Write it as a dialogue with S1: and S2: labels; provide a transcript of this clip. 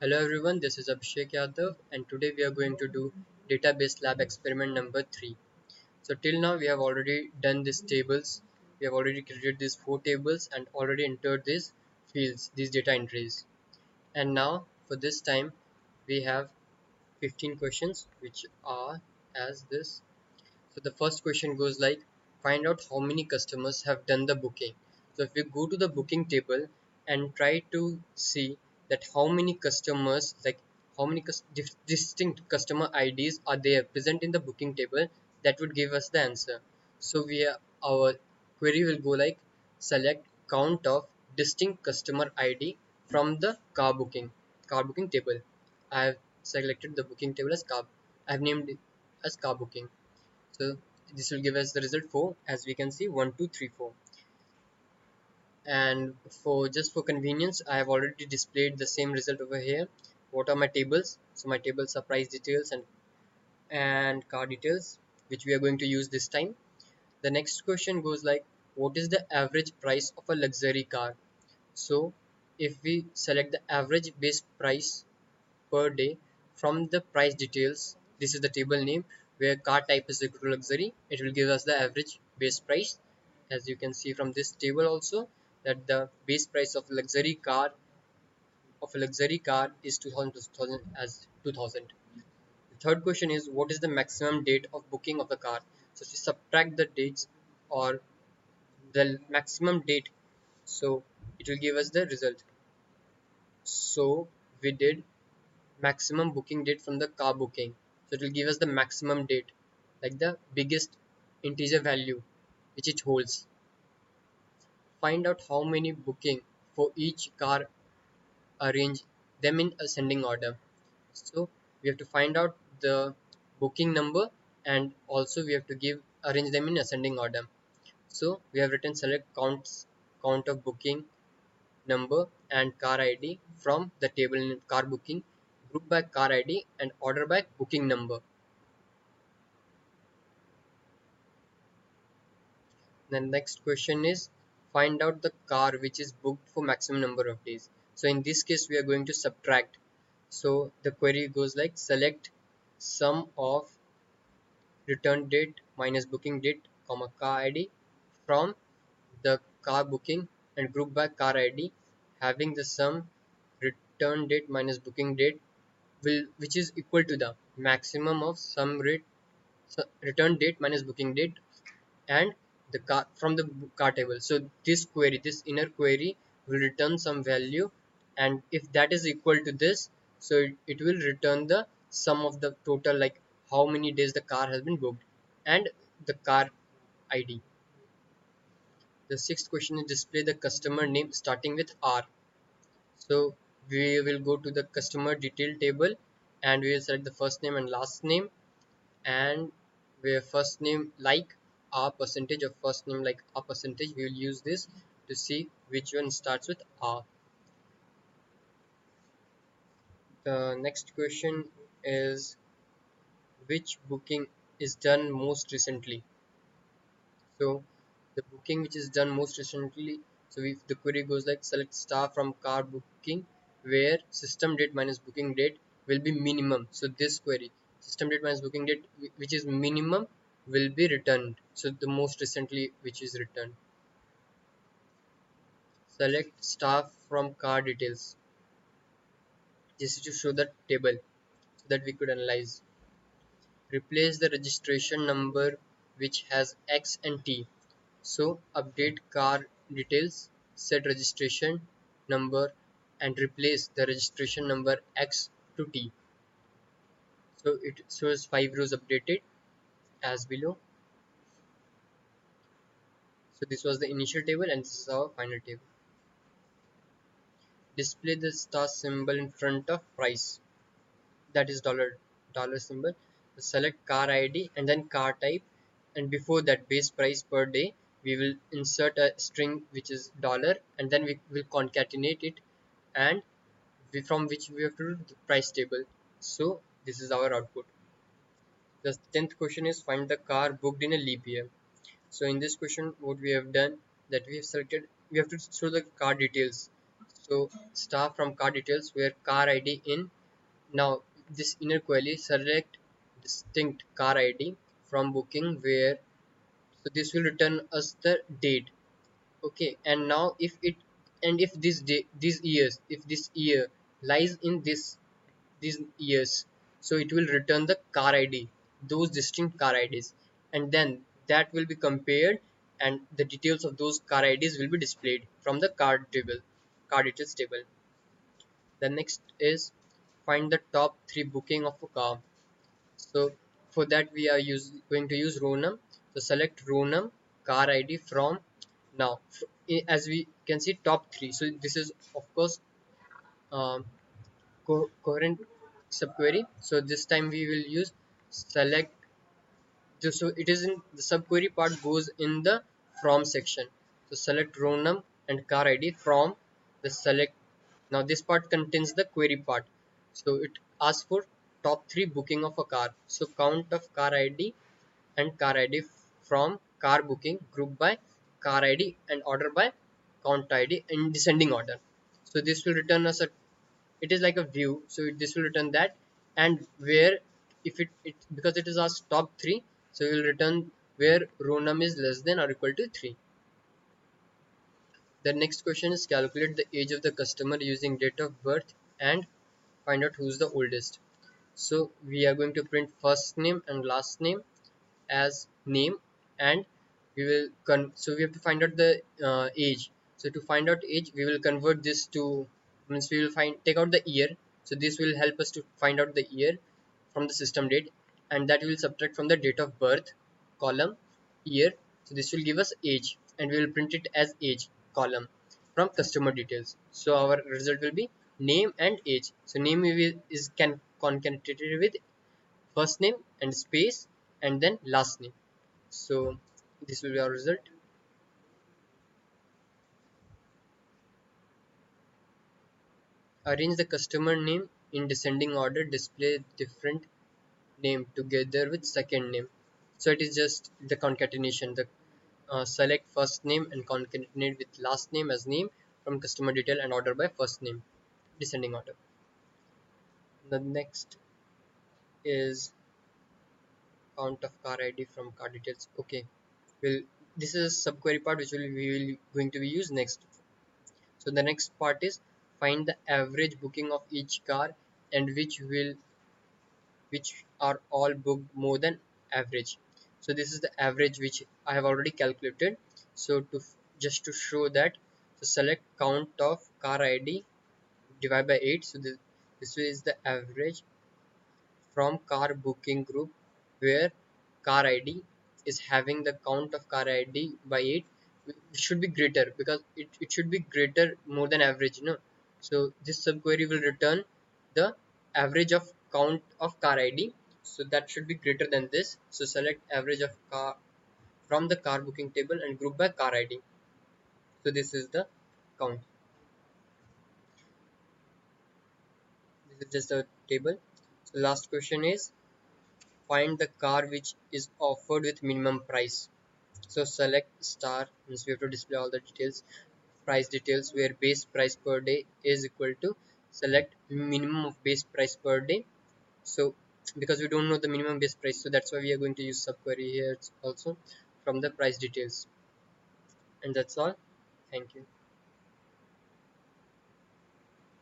S1: Hello everyone, this is Abhishek Yadav and today we are going to do database lab experiment number 3. So till now we have already done these tables, we have already created these 4 tables and already entered these fields, these data entries. And now for this time we have 15 questions which are as this. So the first question goes like, find out how many customers have done the booking. So if we go to the booking table and try to see that how many customers, like how many distinct customer IDs are there present in the booking table, that would give us the answer. So our query will go like, select count of distinct customer ID from the car booking table. I have selected the booking table as car. I have named it as car booking. So this will give us the result 4, as we can see 1 2 3 4. And for just for convenience I have already displayed the same result over here. What are my tables? So my tables are price details and car details, which we are going to use this time. The next question goes like, what is the average price of a luxury car? So if we select the average base price per day from the price details, this is the table name where car type is equal to luxury, it will give us the average base price. As you can see from this table also, that the base price of a luxury car is 2000 as 2000. The third question is, what is the maximum date of booking of the car? So if we subtract the dates or the maximum date, so it will give us the result. So we did maximum booking date from the car booking, so it will give us the maximum date, like the biggest integer value which it holds. Find out how many booking for each car, arrange them in ascending order. So we have to find out the booking number and also we have to give arrange them in ascending order. So we have written select count of booking number and car ID from the table in car booking, group by car ID and order by booking number. The next question is, find out the car which is booked for maximum number of days. So in this case we are going to subtract. So the query goes like, select sum of return date minus booking date comma car ID from the car booking and group by car ID, having the sum return date minus booking date will which is equal to the maximum of sum rate return date minus booking date and the car from the car table. So this inner query will return some value, and if that is equal to this, so it will return the sum of the total, like how many days the car has been booked and the car ID. The sixth question is, display the customer name starting with R. So we will go to the customer detail table and we will select the first name and last name, and where first name like R percentage of first name like R percentage, we will use this to see which one starts with R. The next question is, which booking is done most recently? So the booking which is done most recently, so if the query goes like, select star from car booking where system date minus booking date will be minimum. So this query, system date minus booking date which is minimum will be returned, so the most recently which is returned. Select star from car details, this is to show the table so that we could analyze. Replace the registration number which has X and T. So update car details, set registration number and replace the registration number X to T. So it shows 5 rows updated as below. So this was the initial table and this is our final table. Display the star symbol in front of price, that is dollar symbol. Select car ID and then car type, and before that base price per day we will insert a string which is dollar, and then we will concatenate it, and from which we have to do the price table. So this is our output. The 10th question is, find the car booked in a leap year. So in this question what we have done, that we have selected, we have to show the car details. So star from car details where car ID in. Now this inner query select distinct car ID from booking where, so this will return us the date. Okay, and now if it, and if this day, these years, if this year lies in these years, so it will return the car id, those distinct car ids, and then that will be compared, and the details of those car ids will be displayed from the car details table. The next is find the top three booking of a car. So for that we are going to use row num. So select row num car id from. Now as we can see top three, so this is of course um, coherent subquery. So this time we will use select. So it is in the subquery part goes in the from section. So select row num and car id from the select. Now this part contains the query part. So it asks for top three booking of a car. So count of car id and car id from car booking group by car id and order by count id in descending order. So this will return us a, it is like a view, so this will return that. And where, if it because it is our top 3, so we will return where row num is less than or equal to 3. The next question is calculate the age of the customer using date of birth and find out who's the oldest. So we are going to print first name and last name as name, and we will so we have to find out the age. So to find out age we will convert this to, means we will take out the year. So this will help us to find out the year from the system date, and that we will subtract from the date of birth column year. So this will give us age, and we will print it as age column from customer details. So our result will be name and age. So name is can concatenated with first name and space and then last name. So this will be our result. Arrange the customer name in descending order, display different name together with second name. So it is just the concatenation, the select first name and concatenate with last name as name from customer detail and order by first name, descending order. The next is count of car id from car details. Okay, well, this is a subquery part which we will going to be used next. So the next part is find the average booking of each car and which are all booked more than average. So this is the average which I have already calculated. So to just to show that, so select count of car id divide by 8. So this is the average from car booking group where car id is having the count of car id by 8. It should be greater because it should be greater more than average, no? So this subquery will return the average of count of car id, so that should be greater than this. So select average of car from the car booking table and group by car id. So this is the count. This is just a table. So last question is find the car which is offered with minimum price. So select star, means we have to display all the details, price details where base price per day is equal to, select minimum of base price per day. So because we don't know the minimum base price, so that's why we are going to use subquery here also from the price details. And that's all. Thank you.